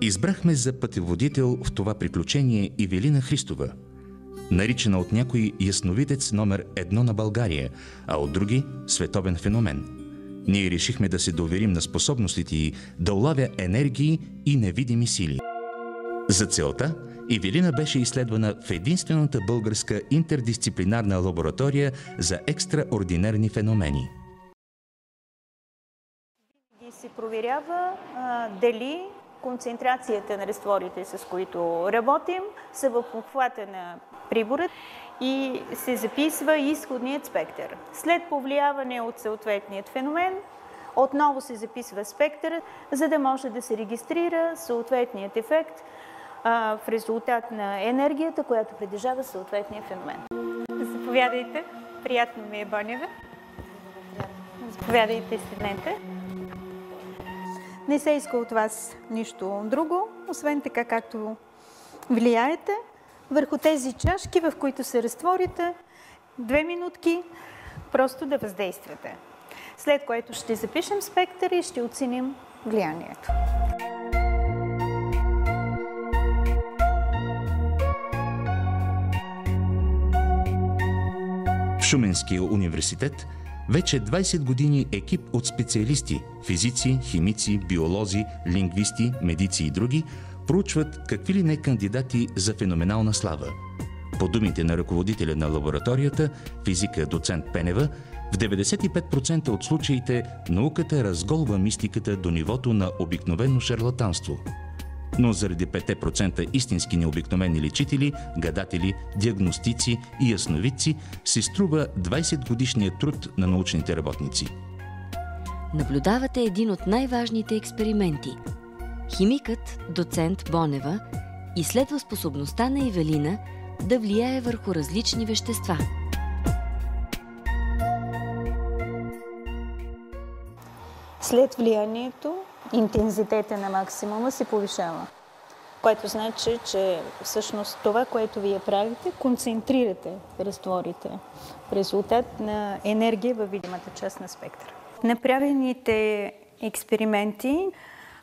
Избрахме за пътеводител в това приключение Ивелина Христова, наричана от някой ясновидец номер 1 на България, а от други световен феномен. Ние решихме да се доверим на способностите й да улавя енергии и невидими сили. За целта Ивелина беше изследвана в единствената българска интердисциплинарна лаборатория за екстраординарни феномени. И се проверява дали концентрацията на разтворите, с които работим, са в обхвата на прибора и се записва изходният спектър. След повлияване от съответният феномен, отново се записва спектър, за да може да се регистрира съответният ефект в резултат на енергията, която притежава съответния феномен. Заповядайте. Приятно ми е, Бонева. Заповядайте, седнете. Не се иска от вас нищо друго, освен така както влияете върху тези чашки, в които се разтворите, 2 минутки просто да въздействате. След което ще запишем спектъра и ще оценим влиянието. В Шуменския университет вече 20 години екип от специалисти – физици, химици, биолози, лингвисти, медици и други – проучват какви ли не кандидати за феноменална слава. По думите на ръководителя на лабораторията, физика доцент Пенева, в 95% от случаите науката разголва мистиката до нивото на обикновено шарлатанство. Но заради 5% истински необикновени лечители, гадатели, диагностици и ясновидци се струва 20-годишният труд на научните работници. Наблюдавате един от най-важните експерименти. Химикът, доцент Бонева, изследва способността на Ивелина да влияе върху различни вещества. След влиянието, интензитета на максимума се повишава, което значи, че всъщност това, което вие правите, концентрирате разтворите в резултат на енергия във видимата част на спектъра. Направените експерименти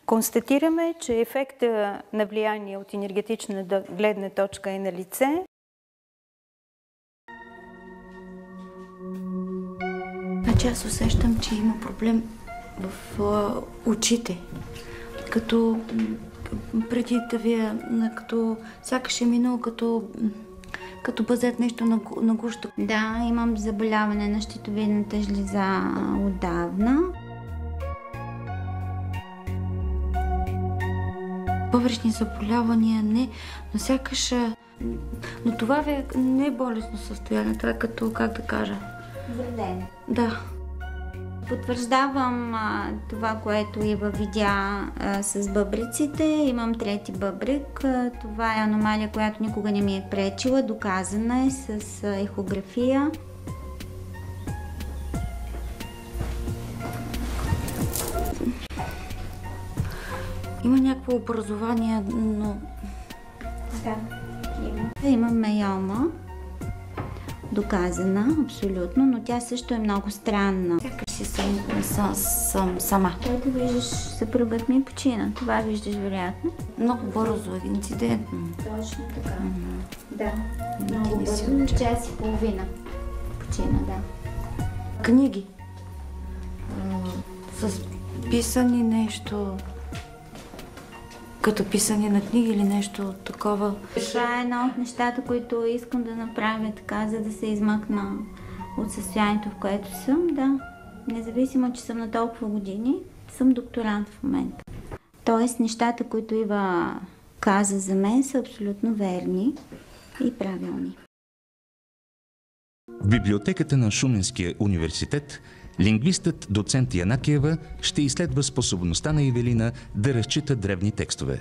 констатираме, че ефекта на влияние от енергетична гледна точка е на лице. Значи аз усещам, че има проблем в очите. Като преди да вие, като сякаш е минало като бъзет нещо на гущо. Да, имам заболяване на щитовидната жлеза отдавна. Бъбречни заболявания не, но сякаш... Но това ви не е болестно състояние, това е като, как да кажа... Вреден. Да. Потвърждавам това, което Ива видя с бъбреците. Имам трети бъбрек. Това е аномалия, която никога не ми е пречила. Доказана е с ехография. Има някакво образование, но... Да, имам мейома. Доказана, абсолютно, но тя също е много странна. Сякаш си съм сама. Който виждаш, съпругът ми почина. Това виждаш вероятно. Много бързо, инцидентно. Точно така. Да, много бързо. Час и половина почина, да. Книги. С писани нещо... Като писане на книги или нещо такова. Това е едно от нещата, които искам да направя така, за да се измъкна от състоянието, в което съм. Да, независимо, че съм на толкова години, съм докторант в момента. Тоест, нещата, които Ива каза за мен, са абсолютно верни и правилни. В библиотеката на Шуменския университет лингвистът доцент Янакиева ще изследва способността на Ивелина да разчита древни текстове.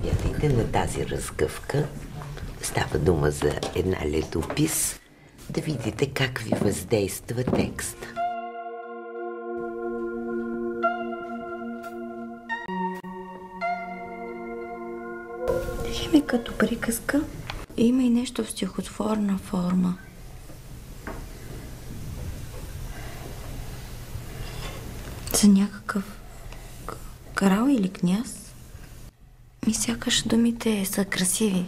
Гледайте на тази разгъвка. Става дума за една летопис. Да видите как ви въздейства текст. Има като приказка. Има и нещо в стихотворна форма. За някакъв крал или княз. Сякаш думите са красиви.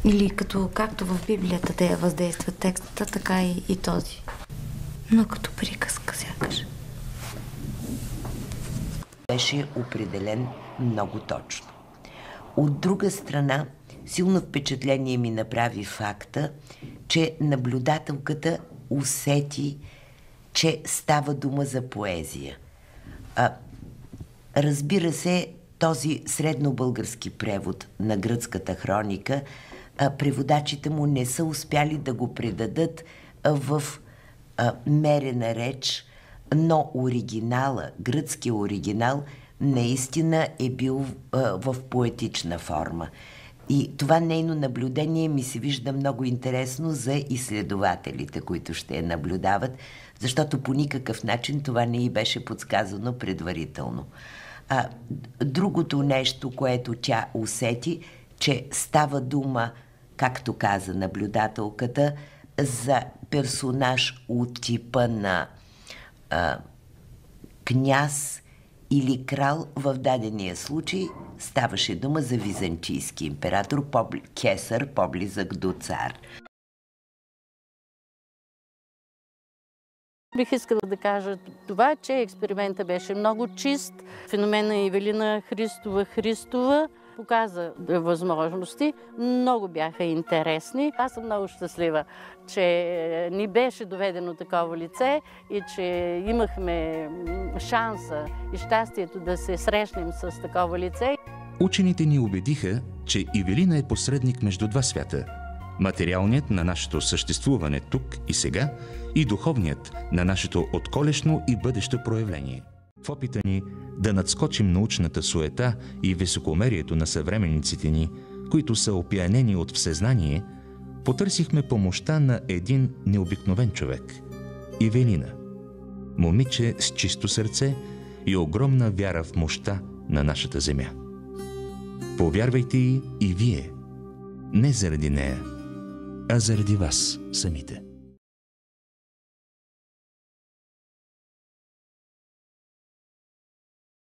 Или както в Библията да я въздейства текста, така и този. Но като приказка сякаш. Беше определен много точно. От друга страна, силно впечатление ми направи факта, че наблюдателката усети, че става дума за поезия. Разбира се, този среднобългарски превод на гръцката хроника, преводачите му не са успяли да го предадат в мерена реч, но оригинала, гръцкия оригинал, наистина е бил в поетична форма. И това нейно наблюдение ми се вижда много интересно за изследователите, които ще я наблюдават, защото по никакъв начин това не й беше подсказано предварително. Другото нещо, което тя усети, че става дума, както каза наблюдателката, за персонаж от типа на княз или крал. В дадения случай ставаше дума за византийски император, кесар, по-близък до цар. Бих искала да кажа това, че експериментът беше много чист. Феномена Ивелина Христова показа възможности, много бяха интересни. Аз съм много щастлива, че ни беше доведено такова лице и че имахме шанса и щастието да се срещнем с такова лице. Учените ни убедиха, че Ивелина е посредник между два свята. Материалният на нашето съществуване тук и сега и духовният на нашето отколешно и бъдещо проявление. В опита ни да надскочим научната суета и високомерието на съвременниците ни, които са опиянени от всезнание, потърсихме помощта на един необикновен човек – Ивелина. Момиче с чисто сърце и огромна вяра в мощта на нашата земя. Повярвайте и вие, не заради нея, а заради вас самите.